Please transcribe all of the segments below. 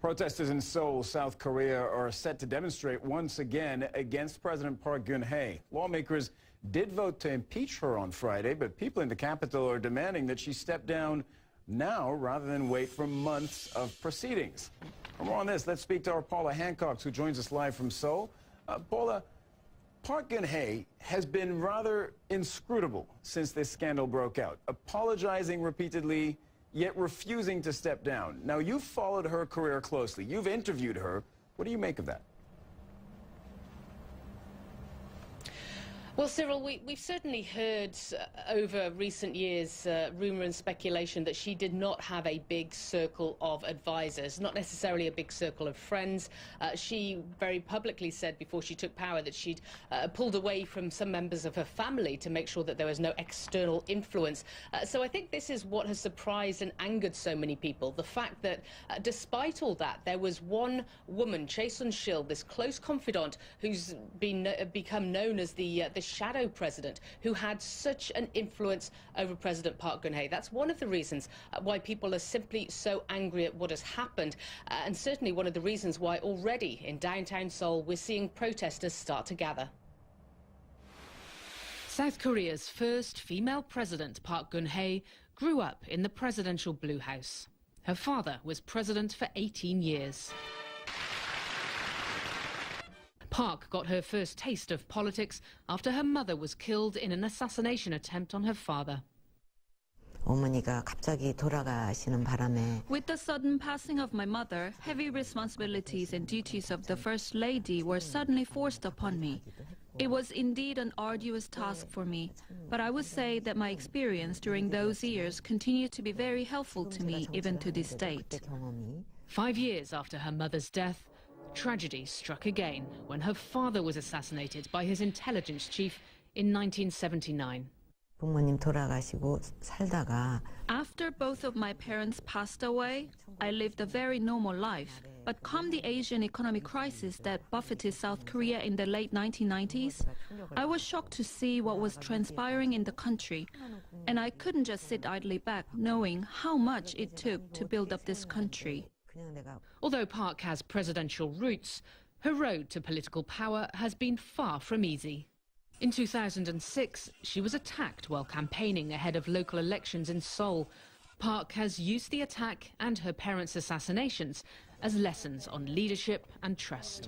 Protesters in Seoul, South Korea are set to demonstrate once again against President Park Geun-hye. Lawmakers did vote to impeach her on Friday, but people in the capital are demanding that she step down now rather than wait for months of proceedings. For more on this, let's speak to our Paula Hancock, who joins us live from Seoul. Paula, Park Geun-hye has been rather inscrutable since this scandal broke out, apologizing repeatedly, yet refusing to step down. Now, you've followed her career closely. You've interviewed her. What do you make of that? Well, Cyril, we've certainly heard over recent years rumour and speculation that she did not have a big circle of advisors, not necessarily a big circle of friends. She very publicly said before she took power that she'd pulled away from some members of her family to make sure that there was no external influence. So I think this is what has surprised and angered so many people. The fact that despite all that, there was one woman, Chae Sun-sil, this close confidant, who's become known as the shadow president, who had such an influence over President Park Geun-hye. That's one of the reasons why people are simply so angry at what has happened, and certainly one of the reasons why already in downtown Seoul we're seeing protesters start to gather. South Korea's first female president, Park Geun-hye, grew up in the presidential Blue House. Her father was president for 18 years. Park got her first taste of politics after her mother was killed in an assassination attempt on her father. With the sudden passing of my mother, heavy responsibilities and duties of the First Lady were suddenly forced upon me. It was indeed an arduous task for me, but I would say that my experience during those years continued to be very helpful to me even to this date. 5 years after her mother's death, tragedy struck again when her father was assassinated by his intelligence chief in 1979. After both of my parents passed away, I lived a very normal life. But come the Asian economic crisis that buffeted South Korea in the late 1990s, I was shocked to see what was transpiring in the country. And I couldn't just sit idly back knowing how much it took to build up this country. Although Park has presidential roots, her road to political power has been far from easy. In 2006, she was attacked while campaigning ahead of local elections in Seoul. Park has used the attack and her parents' assassinations as lessons on leadership and trust.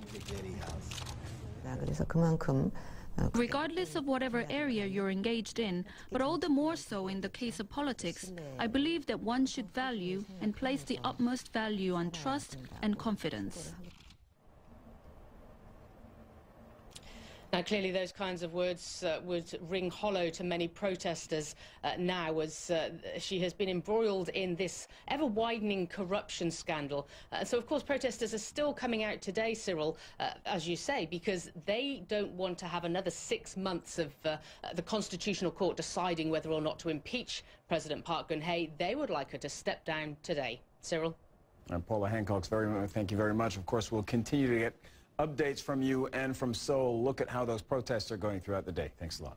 Regardless of whatever area you're engaged in, but all the more so in the case of politics, I believe that one should value and place the utmost value on trust and confidence. Now, clearly those kinds of words would ring hollow to many protesters now, as she has been embroiled in this ever-widening corruption scandal. So, of course, protesters are still coming out today, Cyril, as you say, because they don't want to have another 6 months of the Constitutional Court deciding whether or not to impeach President Park Geun-hye. They would like her to step down today. Cyril? Paula Hancock, thank you very much. Of course, we'll continue to get updates from you and from Seoul. Look at how those protests are going throughout the day. Thanks a lot.